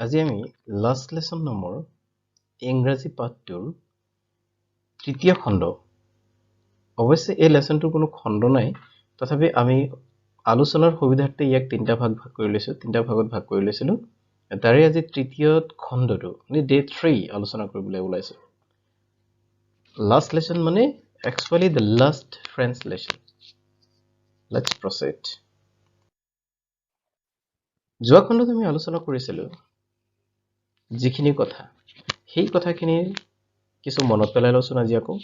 আজি আমি last lesson নামৰ ইংৰাজী পাঠটোৰ তৃতীয় খণ্ড অৱশ্যে এই লেসনটোৰ কোনো খণ্ড নাই তথাপি আমি আলোচনাৰ সুবিধাৰ্থে ইয়াক তিনিটা ভাগ কৰি লৈছিলো তাৰে আজি তৃতীয় খণ্ডটো মানে ডে 3 আলোচনা কৰিবলৈ ওলাইছো লাষ্ট লেসন মানে actually the last translation let's proceed যোৱা খণ্ডত আমি আলোচনা কৰিছিলো যিখিনি কথা সেই কথাখিনিৰ কিছু মনত পেলাই লওঁচোন আজি আকৌ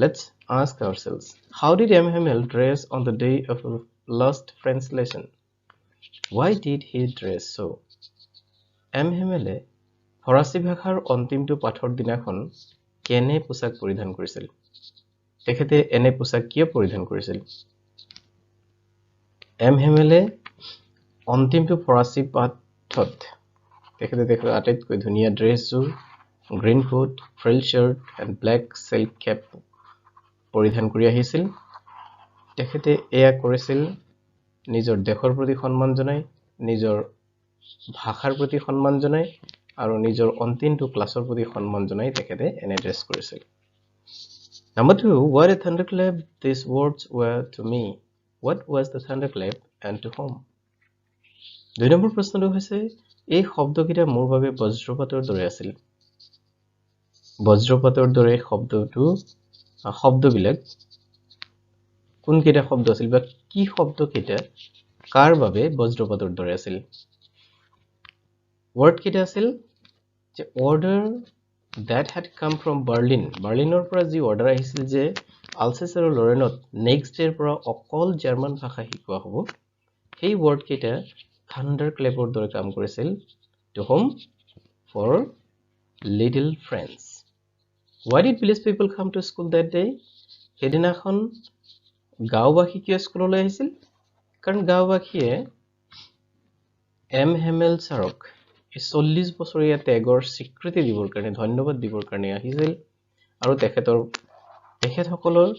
let's ask ourselves how did MHML dress on the day of last translation why did he dress so MHML ফৰাচী ভাষাৰ অন্তিমটো পাঠৰ দিনাখন কেনে পোছাক পৰিধান কৰিছিল তেখেতে এনে পোছাক কিয় পৰিধান কৰিছিল MHML অন্তিমটো ফৰাচী পাঠত তেখেতে আটাইতকৈ ধুনীয়া ড্ৰেছযোৰ green coat frill shirt and black silk cape পৰিধান কৰি আহিছিল তেখেতে এয়া কৰিছিল নিজৰ দেশৰ প্ৰতি সন্মান জনাই নিজৰ ভাষাৰ প্ৰতি সন্মান জনাই আৰু নিজৰ অন্তিমটো ক্লাছৰ প্ৰতি সন্মান জনাই তেখেতে এনে ড্ৰেছ কৰিছিল Number 2 what a thunderclap these words were to me what was the thunderclap and to whom দুই নম্বৰ প্ৰশ্নটো হৈছে এই শব্দকেইটা মোৰ বাবে বজ্ৰপাতৰ দৰে আছিল বজ্ৰপাতৰ দৰে শব্দবিলাক কোনকেইটা শব্দ আছিল বা কি শব্দকেইটা কাৰ বাবে বজ্ৰপাতৰ দৰে আছিল word কেইটা আছিল যে order that had come from বাৰ্লিনৰ পৰা যি অৰ্ডাৰ আহিছিল যে আলছেছ আৰু লৰেনত নেক্সট ডেৰ পৰা অকল জাৰ্মান ভাষা শিকোৱা হ'ব সেই word কেইটা thunderclapৰ দৰে কাম কৰিছিল to whom for little friends why did village people come to school that day সেইদিনাখন গাঁওবাসী কিয় স্কুললৈ আহিছিল কাৰণ গাঁওবাসীয়ে MHML ছাৰক 40 বছৰীয়া ত্যাগৰ স্বীকৃতি দিবৰ কাৰণে ধন্যবাদ দিবৰ কাৰণে আহিছিল আৰু তেখেতসকলৰ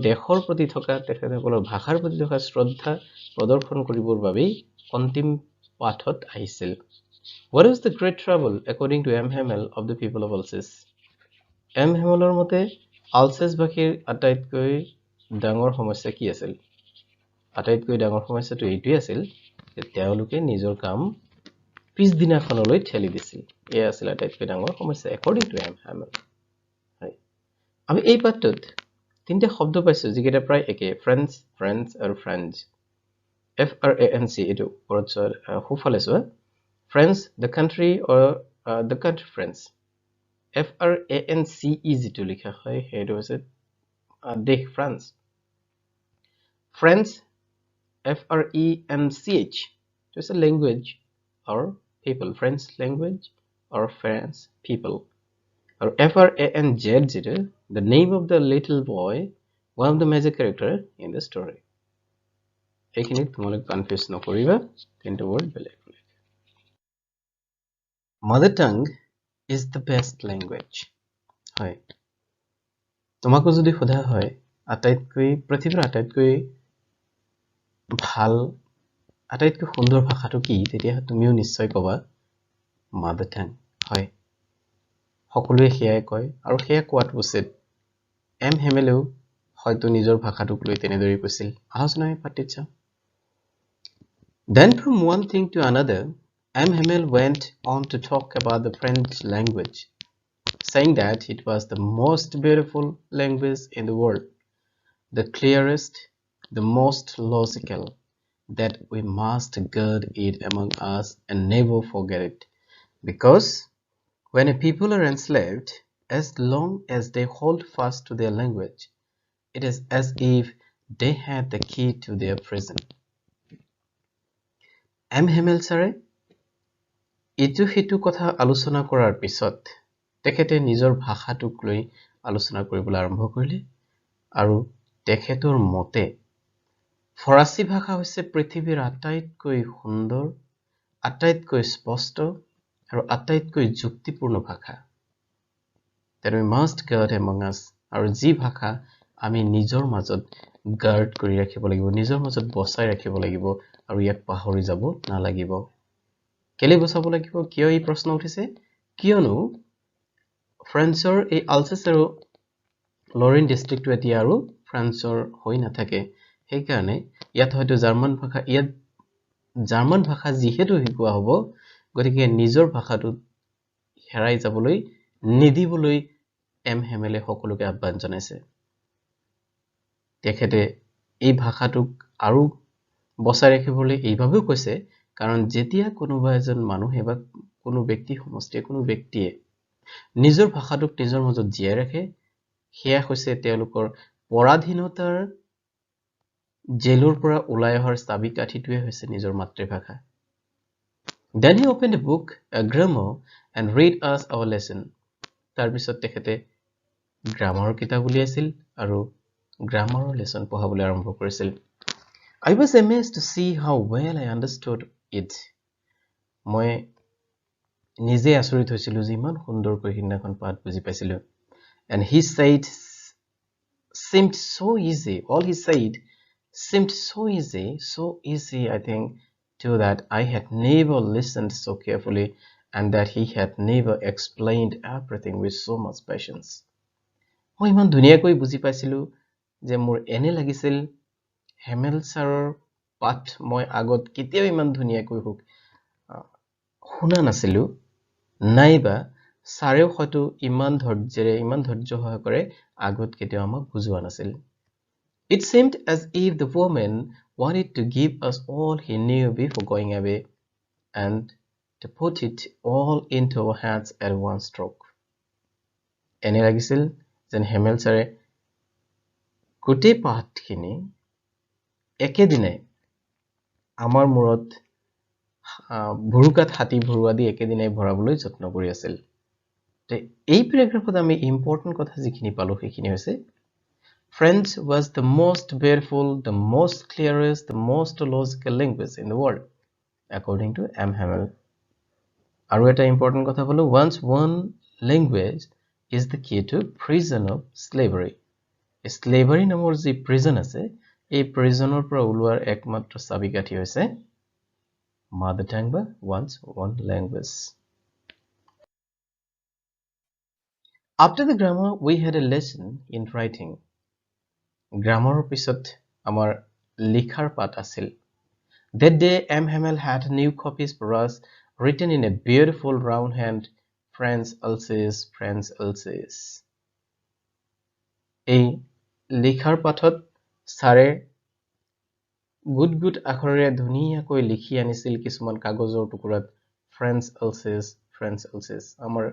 দেশৰ প্ৰতি থকা তেখেতসকলৰ ভাষাৰ প্ৰতি থকা শ্ৰদ্ধা প্ৰদৰ্শন কৰিবৰ বাবে অন্তিম পাঠত আহিছিল What is the great trouble according to MHML of the people of Alsace MHMLৰ মতে আলছেছ ভাষীৰ আটাইতকৈ ডাঙৰ সমস্যা কি আছিল আটাইতকৈ ডাঙৰ সমস্যাটো এইটোই আছিল যে তেওঁলোকে নিজৰ কাম পিছদিনাখনলৈ ঠেলি দিছিল এয়া আছিল আটাইতকৈ ডাঙৰ সমস্যা according to MHML হয় আমি এই পাঠটোত তিনিটা শব্দ পাইছো যিকেইটা প্ৰায় একে friends আৰু friends FRANC এটো ওপৰত সোঁফালে চোৱা friends the country or the country friends FRANCE যিটো লিখা হয় সেইটো হৈছে দেশ France friends FRENCH it is a language or people French language or French people or FRANZ the name of the little boy one of the major character in the story এইখিনি তোমালোক confuse নকৰিবা তিনটা word বেলেগ mother tongue is the best language হয় তোমাকো যদি সোধা হয় পৃথিৱীৰ আটাইতকৈ ভাল আটাইতকৈ সুন্দৰ ভাষাটো কি তেতিয়া তুমিও নিশ্চয় ক'বা mother tongue হয় সকলোৱে সেয়াই কয় আৰু সেয়া কোৱাত উচিত MHMLও হয়তো নিজৰ ভাষাটোক লৈ তেনেদৰে কৈছিল আলোচনা পাতিত চাওঁ Then from one thing to another MHML went on to talk about the French language saying that it was the most beautiful language in the world the clearest the most logical that we must guard it among us and never forget it because when a people are enslaved as long as they hold fast to their language it is as if they had the key to their prison MHML ছাৰে ইটো হেতু কথা আলোচনা কৰাৰ পিছত তেখেতে নিজৰ ভাষাটোক লৈ আলোচনা কৰিবলৈ আৰম্ভ কৰিলে আৰু তেখেতৰ মতে ফৰাচী ভাষা হৈছে পৃথিৱীৰ আটাইতকৈ সুন্দৰ আটাইতকৈ স্পষ্ট আৰু আটাইতকৈ যুক্তিপূৰ্ণ ভাষা that we must guard among us আৰু যি ভাষা আমি নিজৰ মাজত গাৰ্ড কৰি ৰাখিব লাগিব নিজৰ মাজত বচাই ৰাখিব লাগিব আৰু ইয়াক পাহৰি যাব নালাগিব কেলে বচাব লাগিব কিয় এই প্ৰশ্ন উঠিছে কিয়নো ফ্ৰান্সৰ এই আলছেছ আৰু লৰেন ডিস্ট্ৰিক্টটো এতিয়া আৰু ফ্ৰান্সৰ হৈ নাথাকে সেইকাৰণে ইয়াত হয়তো জাৰ্মান ভাষা যিহেতু শিকোৱা হ'ব গতিকে নিজৰ ভাষাটো হেৰাই যাবলৈ নিদিবলৈ এম হেমেলে সকলোকে আহ্বান জনাইছে তেখেতে এই ভাষাটোক আৰু বচাই ৰাখিবলৈ এইভাৱেও কৈছে কাৰণ যেতিয়া কোনোবা এজন মানুহে বা কোনো ব্যক্তি সমষ্টিয়ে কোনো ব্যক্তিয়ে নিজৰ ভাষাটোক নিজৰ মাজত জীয়াই ৰাখে সেয়া হৈছে তেওঁলোকৰ পৰাধীনতাৰ জেলৰ পৰা ওলাই অহাৰ চাবিকাঠিটোৱে হৈছে নিজৰ মাতৃভাষা Then he opened a book, a grammar, and read us our lesson. তাৰপিছত তেখেতে গ্ৰামাৰৰ কিতাপ উলিয়াইছিল আৰু গ্ৰামাৰৰ লেসন পঢ়াবলৈ আৰম্ভ কৰিছিল I was amazed to see how well I understood it. মই নিজে আচৰিত হৈছিলো যে ইমান সুন্দৰকৈ সিদিনাখন পাঠ বুজি পাইছিলো And he said seemed so easy. All he said seemed so easy I think too that I had never listened so carefully and that he had never explained everything with so much patience. মই ইমান ধুনীয়াকৈ বুজি পাইছিলো যে মোৰ এনে লাগিছিল হেমেল ছাৰৰ পাঠ মই আগত কেতিয়াও ইমান ধুনীয়াকৈ শুনা নাছিলো নাইবা ছাৰেও হয়তো ইমান ধৈৰ্য সহকাৰে আগত কেতিয়াও আমাক বুজোৱা নাছিল It seemed as if the woman wanted to give us all he knew before going away and to put it all into our hands at one stroke. এনে লাগিছিল যেন হেমেল ছাৰে গোটেই পাঠখিনি একেদিনাই আমাৰ মূৰত ভুৰুকাত হাতী ভৰুৱা দি একেদিনাই ভৰাবলৈ যত্ন কৰি আছিল এই প্যাৰাগ্ৰাফত আমি ইম্পৰ্টেন্ট কথা যিখিনি পালো সেইখিনি হৈছে French was the most beautiful, the most clearest, the most logical language in the world, according to M. Hamel. আৰু এটা ইম্পৰ্টেন্ট কথা পালো once one language is the key to prison of slavery. Slavery নামৰ যি prison আছে এই prisonৰ পৰা ওলোৱাৰ একমাত্ৰ চাবিকাঠি হৈছে mother tongue বা once one language. After the grammar, we had a lesson in writing. Grammar পিছত আমাৰ লিখাৰ পাঠ আছিল That day M. Hamel had new copies for us written in a beautiful round hand France Alsace এই লিখাৰ পাঠত ছাৰে গুড আখৰেৰে ধুনীয়াকৈ লিখি আনিছিল কিছুমান কাগজৰ টুকুৰাত France Alsace আমাৰ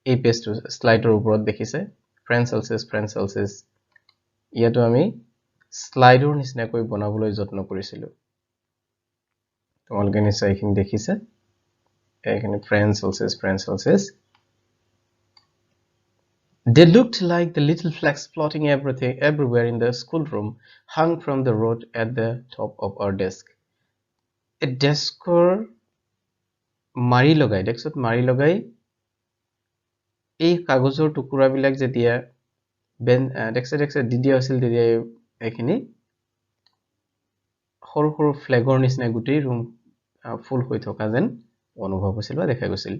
এই পেজটো স্লাইডৰ ওপৰত দেখিছে France Alsace ইয়াতো আমি স্লাইডৰ নিচিনাকৈ বনাবলৈ যত্ন কৰিছিলো তোমালোকে নিশ্চয় এইখিনি দেখিছে এইখিনি France Alsace They looked like the little flags floating everywhere in the schoolroom hung from the rod at the top of our desk A deskor ডেস্কত মাৰি লগাই এই কাগজৰ টুকুৰাবিলাক যেতিয়া ডেস্কে দি দিয়া হৈছিল তেতিয়া এইখিনি সৰু সৰু ফ্লেগৰ নিচিনা গোটেই ৰুম ফুল হৈ থকা যেন অনুভৱ হৈছিল বা দেখা গৈছিল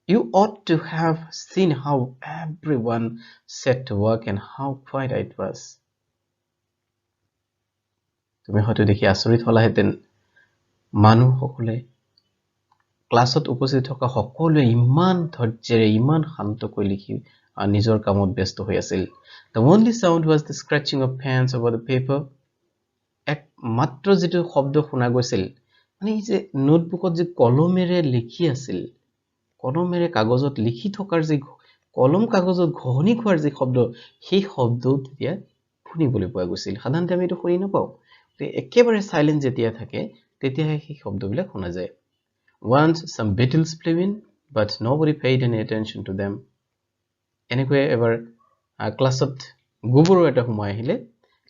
You ought to have seen how everyone set to work and how quiet it was. তুমি হয়তো দেখি আচৰিত হলাহেঁতেন মানুহসকলে ক্লাছত উপস্থিত থকা সকলোৱে ইমান ধৈৰ্য্যৰে ইমান শান্তকৈ লিখি নিজৰ কামত ব্যস্ত হৈ আছিল The only sound was the scratching of pens over the paper. এক মাত্ৰ যেটো শব্দ শুনা গৈছিল মানে এই যে নোটবুকত যে কলমেৰে লিখি আছিল কলমেৰে কাগজত লিখি থকাৰ যে কলম কাগজত ঘহনি খোৱাৰ যে শব্দ সেই শব্দ তেতিয়া শুনিবলৈ পোৱা গৈছিল সাধাৰণতে আমি এটো শুনি নাপাও একেবাৰে সাইলেন্ট যেতিয়া থাকে তেতিয়া সেই শব্দবিলাক শুনা যায় Once some beetles flew in but nobody paid any attention to them এনেকৈ এবাৰ ক্লাছত গোবৰো এটা সোমাই আহিলে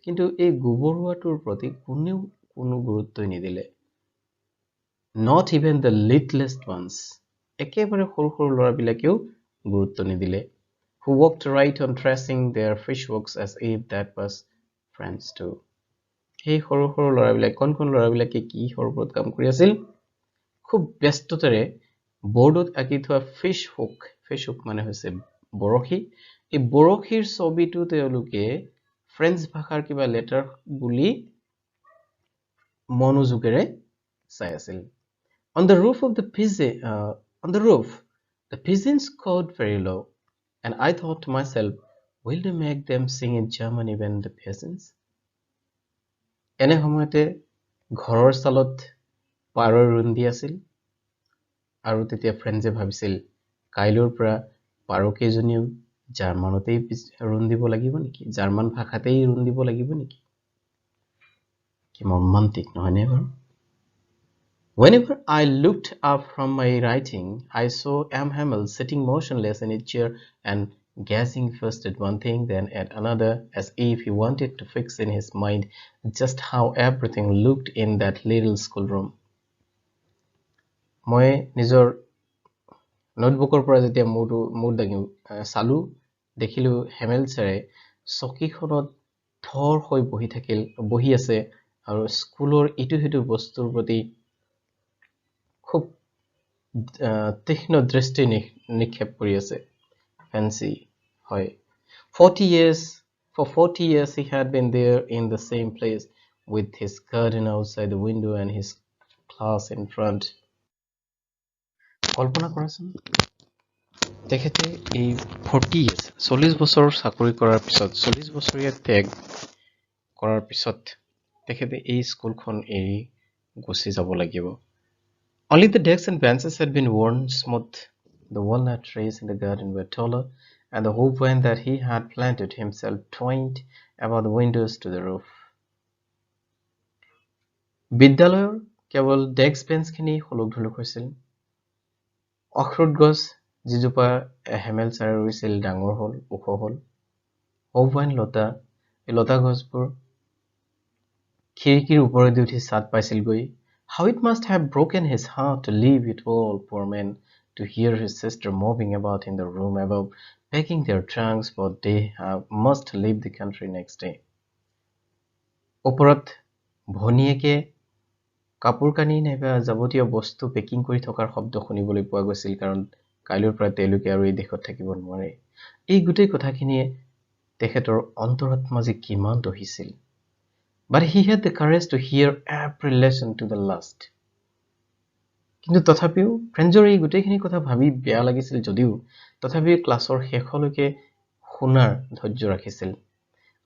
কিন্তু এই গোবৰুৱাটোৰ প্ৰতি কোনো গুৰুত্ব নিদিলে Not even the littlest ones একেবাৰে সৰু লৰাবিলাকেও গুৰুত্ব নিদিলে Who walked right on tracing their fishworks as if that was friends too সেই সৰু লৰাবিলাক কোন লৰাবিলাকে কি ওপৰত কাম কৰি আছিল খুব ব্যস্ততাৰে বোৰ্ডত আঁকি থোৱা ফিশ হুক মানে হৈছে বৰশী এই বৰশীৰ ছবিটো তেওঁলোকে ফ্ৰেঞ্চ ভাষাৰ কিবা লেটাৰ বুলি মনোযোগেৰে চাই আছিল on the roof the pigeons cawed very low and I thought to myself will they make them sing in German even the peasants এনে সময়তে ঘৰৰ চালত পাৰৰ ৰুন্দি আছিল আৰু তেতিয়া ফ্ৰেঞ্চে ভাবিছিল কাইলৈৰ পৰা পাৰকেইজনীও জাৰ্মানতেই ৰুন্দিব লাগিব নেকি জাৰ্মান ভাষাতেই ৰুন্দিব লাগিব নেকি কি মৰ্মান্তিক নহয়নে বাৰু Whenever I looked up from my writing, I saw M. Hamel sitting motionless in his chair and gazing first at one thing, then at another, as if he wanted to fix in his mind just how everything looked in that little schoolroom. মই নিজৰ নোটবুকৰ পৰা যেতিয়া মোৰ দাগি চালু দেখিলো হেমেল ছাৰে চকীখনত থৰ হৈ বহি আছে আৰু স্কুলৰ ইটো সিটো বস্তুৰ প্ৰতি খুব তীক্ষ্ণ দৃষ্টি নিক্ষেপ কৰি আছে fancy হয় 40 years he had been there in the same place with his curtain outside the window and his class in front কল্পনা কৰাচোন তেখেতে এই 40 years 40 বছৰ চাকৰি কৰাৰ পিছত 40 বছৰীয়া ত্যাগ কৰাৰ পিছত তেখেতে এই স্কুলখন এৰি গুচি যাব লাগিব Only the desks and benches had been worn smooth. The walnut trees in the garden were taller, and the hoop vine that he had planted himself twined about the windows to the roof. বিদ্যালয়ৰ কেৱল desk বেঞ্চখিনি হলুক-ঢলুক হৈছিল। অখৰোট গছ যিজোপা হেমেল ছাৰে ৰুইছিল ডাঙৰ হ'ল, ওখ হ'ল। হোপ ভাইন লতা, এই লতা গছবোৰ খিৰিকীৰ ওপৰেদি উঠি ছাদ পাইছিলগৈ। How it must have broken his heart to leave it all, poor man, to hear his sister moving about in the room above, packing their trunks, for they must leave the country next day. ওপৰত ভনীয়েকে কাপোৰ কানি নাইবা যাৱতীয় বস্তু packing কৰি থকাৰ শব্দ শুনিবলৈ পোৱা গৈছিল কাৰণ কাইলৈৰ পৰা তেওঁলোকে আৰু এই দেশত থাকিব নোৱাৰে। এই গোটেই কথাখিনিয়ে তেখেতৰ অন্তৰাত্মা যে কিমান দহিছিল। But he had the courage to hear every lesson to the last. কিন্তু তথাপিও ফ্ৰেঞ্চৰ এই গোটেইখিনি কথা ভাবি বেয়া লাগিছিল যদিও তথাপিও ক্লাছৰ শেষলৈকে শুনাৰ ধৈৰ্য ৰাখিছিল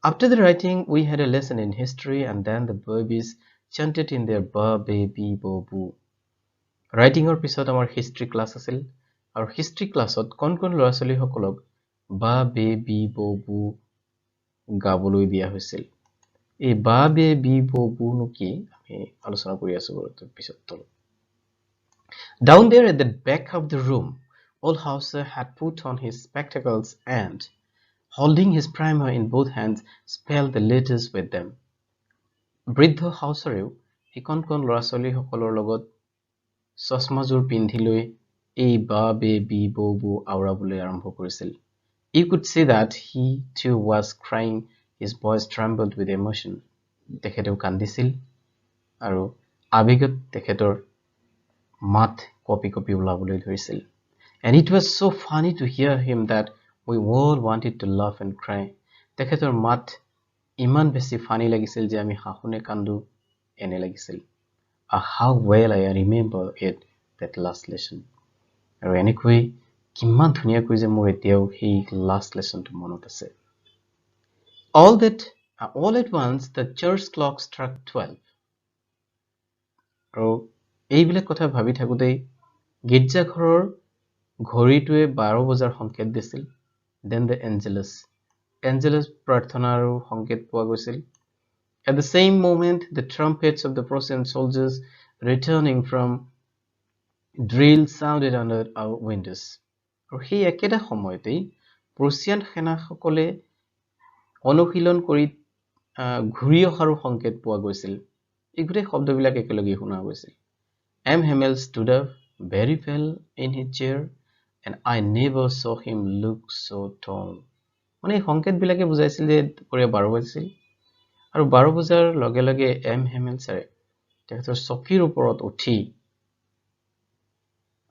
After the writing we had a lesson in history and then the babies chanted in their ba baby bo boo Writingৰ পিছত আমাৰ হিষ্ট্ৰী ক্লাছ আছিল আৰু হিষ্ট্ৰী ক্লাছত কোন ল'ৰা ছোৱালীসকলক বা বেবি bo boo গাবলৈ দিয়া হৈছিল এই বা বেবি bo boo নো কি আমি আলোচনা কৰি আছো পিছত তলত Down there at the back of the room, old Hauser had put on his spectacles and, holding his primer in both hands, spelled the letters with them. বৃদ্ধ হাউচাৰেও কোন ল'ৰা-ছোৱালীসকলৰ লগত চশমাযোৰ পিন্ধি লৈ এই বা বেবি বৌ বৌ আওৰাবলৈ আৰম্ভ কৰিছিল You could see that he too was crying. His voice trembled with emotion. তেখেতেও কান্দিছিল আৰু আবেগত তেখেতৰ মাত কপি ওলাবলৈ ধৰিছিল And it was so funny to hear him that we all wanted to laugh and cry. তেখেতৰ মাত ইমান বেছি ফানি লাগিছিল যে আমি হাঁহোনে কান্দো এনে লাগিছিল How well I remember it, that last lesson. আৰু এনেকৈ কিমান ধুনীয়াকৈ যে মোৰ এতিয়াও সেই last lessonটো মনত আছে All at once the church clock struck 12. আৰু এইবিলাক কথা ভাবি থাকোতেই গীৰ্জাঘৰৰ ঘড়ীটোৱে 12 বজাৰ সংকেত দিছিল Then the Angelus প্ৰাৰ্থনাৰো সংকেত পোৱা গৈছিল At the same moment the trumpets of the Prussian soldiers returning from drill sounded under our windows. আৰু সেই একেটা সময়তেই প্ৰুছিয়ান সেনাসকলে অনুশীলন কৰি ঘূৰি অহাৰো সংকেত পোৱা গৈছিল এই গোটেই শব্দবিলাক একেলগে শুনা গৈছিল M. Hamel stood up very well in his chair and I never saw him look so tall. মানে সংকেতবিলাকে বুজাইছিল যে দুপৰীয়া 12 বাজিছিল আৰু 12 বজাৰ লগে লগে M. Hamel ছাৰে তেখেতৰ চকীৰ ওপৰত উঠি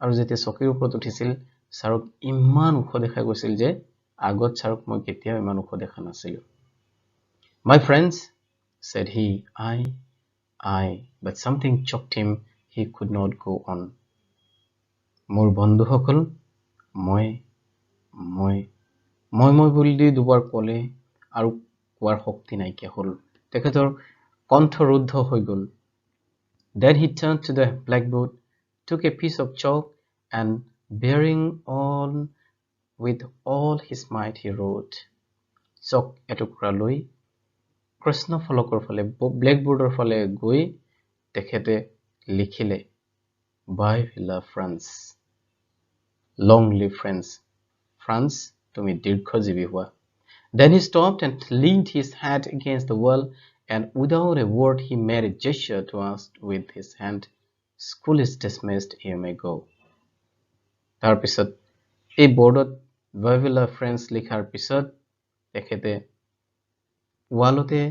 আৰু যেতিয়া চকীৰ ওপৰত উঠিছিল ছাৰক ইমান ওখ দেখা গৈছিল যে আগত ছাৰক মই কেতিয়াও ইমান ওখ দেখা নাছিলো My friends said he I but something choked him he could not go on মোৰ বন্ধুসকল মই বুলি দুবাৰ ক'লে আৰু কোৱাৰ শক্তি নাইকিয়া হ'ল তেখেতৰ কণ্ঠ ৰুদ্ধ হৈ গ'ল Then he turned to the blackboard took a piece of chalk and bearing on with all his might he wrote chalk এটুকুৰা লৈ কৃষ্ণ ফলকৰ ফালে ব্লেকবোৰ্ডৰ ফালে গৈ তেখেতে লিখিলে Bye Villa France Long live France France তুমি দীৰ্ঘজীৱী হোৱা Then he stopped and leaned his head against the wall and without a word he made a gesture to us with his hand School is dismissed you may go তাৰ পিছত এই বৰ্ডত Bye Villa France লিখাৰ পিছত তেখেতে ৱালতে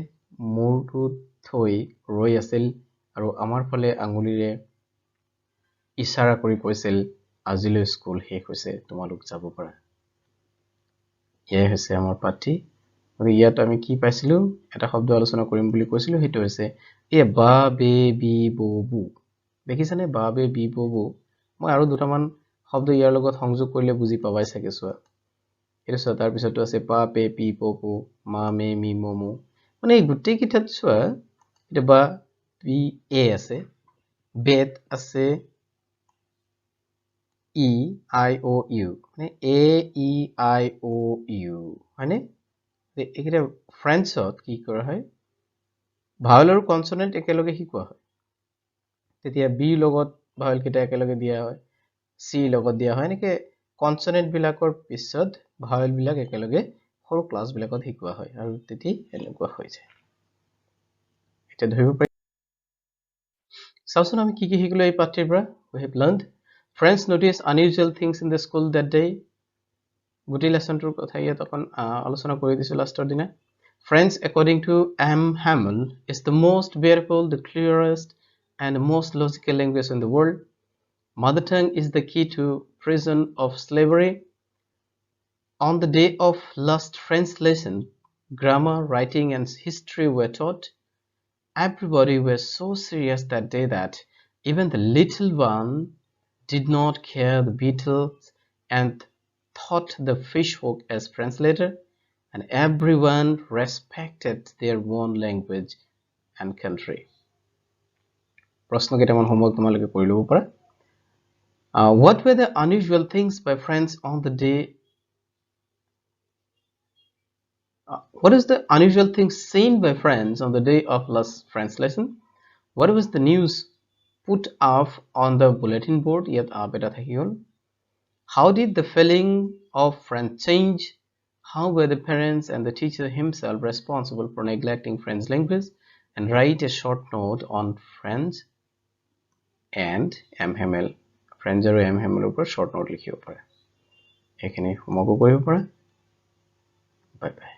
মূৰটো থৈ ৰৈ আছিল আৰু আমাৰ ফালে আঙুলিৰে ইশাৰা কৰি কৈছিল আজিলৈ স্কুল শেষ হৈছে তোমালোক যাব পাৰা ইয়ে হৈছে আমাৰ পাঠী আৰু ইয়াত আমি কি পাইছিলো এটা শব্দ আলোচনা কৰিম বুলি কৈছিলো হেতু হৈছে এ বা বে বি বো বু দেখিছানে বা বে বি বো বু মই আৰু দুটামান শব্দ ইয়াৰ লগত সংযোগ কৰিলে বুজি পাবাই চাগে সোৱা এটো সোৱা তাৰ পিছতো আছে পা পে পি পো পু মা মে মি মো মু মানে এই গুটেই কিটাত সোৱা এটা বা বি এ আছে বেত আছে ই আই ও ইউ মানে এ ই আই ও ইউ হয়নে এইকিটা ফ্ৰেন্সত কি কৰা হয় ভাৱেল আৰু কনসোনেন্ট একেলগে শিকোৱা হয় তেতিয়া বি লগত ভাৱেল কিটা একেলগে দিয়া হয় সি লগত দিয়া হয় নেকি কনসোনেন্ট বিলাকৰ পিছত ভাৱেল বিলাক একেলগে সৰু ক্লাস বিলাকত শিকোৱা হয় আৰু তেতি এনেকুৱা হৈ যায় এটা ধৰিব পাৰি চাওচোন আমি কি কি শিকিলো এই পাঠ্যৰ পৰা we have learned friends noticed unusual things in the school that day গুটি লেসনটোৰ কথা ইয়াত অকন আলোচনা কৰি দিছো লাষ্টৰ দিনা friends according to M Hamel is the most beautiful the clearest and most logical language in the world mother tongue is the key to prison of slavery on the day of last French lesson grammar writing and history were taught everybody was so serious that day that even the little one did not care the Beatles and thought the fishhook as translator and everyone respected their own language and country. প্ৰশ্ন কেইটামান homework তোমালোকে কৰি ল'ব পাৰা what were the unusual things by friends on the day what is the unusual things seen by friends on the day of last French lesson what was the news put up on the bulletin board yet up eta thaki hol how did the feeling of friends change how were the parents and the teacher himself responsible for neglecting French language and write a short note on French and M Hamel French aru M Hamel upor short note likhibo pare ekhini homework koribo pare bye bye